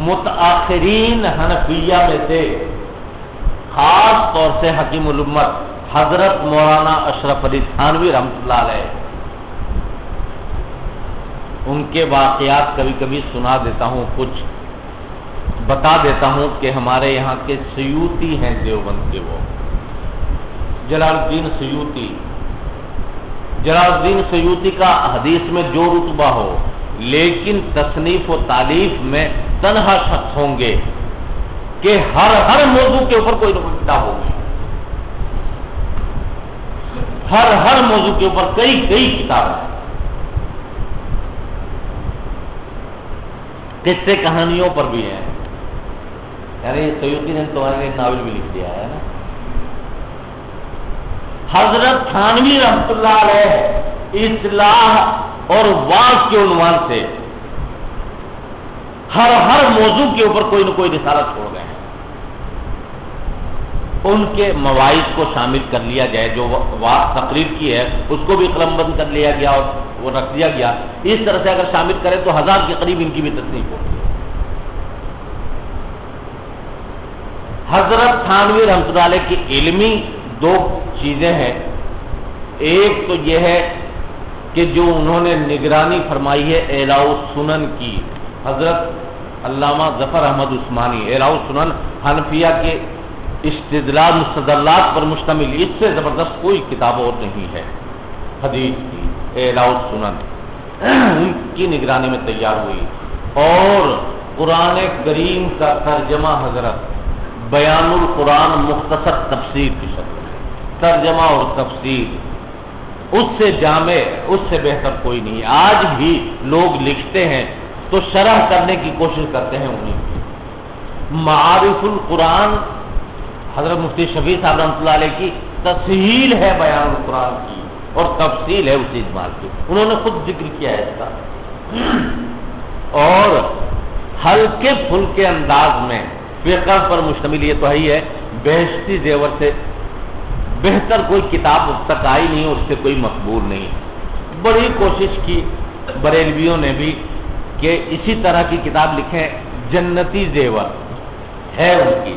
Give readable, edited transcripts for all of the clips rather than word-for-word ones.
متاخرین حنفیہ میں سے خاص طور سے حکیم الامت حضرت مولانا اشرف علی تھانوی رحمۃ اللہ علیہ، ان کے واقعات کبھی کبھی سنا دیتا ہوں، کچھ بتا دیتا ہوں کہ ہمارے یہاں کے سیوطی ہیں دیوبند کے، وہ جلال الدین سیوطی، جلال الدین سیوطی کا حدیث میں جو رتبہ ہو، لیکن تصنیف و تالیف میں تنہا شخص ہوں گے کہ ہر موضوع کے اوپر کوئی نہ کوئی کتاب ہوگی، ہر موضوع کے اوپر کئی کتابیں، قصے کہانیوں پر بھی ہیں، یعنی سیوطی نے تمہارے ایک ناول بھی لکھ دیا ہے نا۔ حضرت تھانوی رحمۃ اللہ علیہ اصلاح اور واعظ کے عنوان سے ہر موضوع کے اوپر کوئی نہ کوئی رسالہ چھوڑ گئے ہیں۔ ان کے مواعظ کو شامل کر لیا جائے، جو واعظ تقریر کی ہے اس کو بھی قلم بند کر لیا گیا اور وہ رکھ دیا گیا، اس طرح سے اگر شامل کریں تو 1000 کے قریب ان کی بھی تصنیف ہوگی۔ حضرت تھانوی رحمۃ اللہ علیہ کی علمی دو چیزیں ہیں، ایک تو یہ ہے کہ جو انہوں نے نگرانی فرمائی ہے اعلاء السنن کی، حضرت علامہ ظفر احمد عثمانی، اعلاء السنن حنفیہ کے استدلال مستدلات پر مشتمل، اس سے زبردست کوئی کتاب اور نہیں ہے حدیث کی، اعلاء السنن ان کی نگرانی میں تیار ہوئی، اور قرآن کریم کا ترجمہ حضرت بیان القرآن مختصر تفسیر کی شکل میں، ترجمہ اور تفسیر اس سے جامع، اس سے بہتر کوئی نہیں ہے۔ آج بھی لوگ لکھتے ہیں تو شرح کرنے کی کوشش کرتے ہیں انہیں کی۔ معارف القرآن حضرت مفتی شفیع صاحب رحمۃ اللہ علیہ کی تسہیل ہے بیان القرآن کی، اور تفصیل ہے اسی اجمال کی، انہوں نے خود ذکر کیا ہے اس کا، اور ہلکے پھلکے انداز میں فقہ پر مشتمل، یہ تو ہے بہشتی زیور سے بہتر کوئی کتاب اب تک آئی نہیں، اور اس سے کوئی مقبول نہیں۔ بڑی کوشش کی بریلویوں نے بھی کہ اسی طرح کی کتاب لکھیں، جنتی زیور ہے ان کی،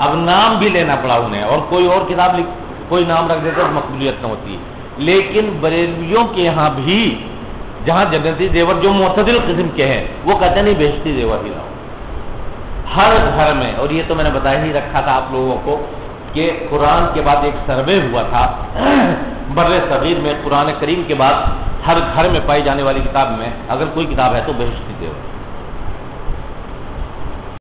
اب نام بھی لینا پڑا انہیں، اور کوئی اور کتاب کوئی نام رکھ دیتے تو مقبولیت نہ ہوتی، لیکن بریلویوں کے یہاں بھی جہاں جنتی زیور جو معتدل قسم کے ہیں وہ کہتے نہیں بہشتی زیور ہی لاؤ، ہر گھر میں۔ اور یہ تو میں نے بتایا ہی رکھا تھا آپ لوگوں کو کہ قرآن کے بعد ایک سروے ہوا تھا بر صغیر میں، قرآن کریم کے بعد ہر گھر میں پائی جانے والی کتاب میں اگر کوئی کتاب ہے تو بہشتی زیور۔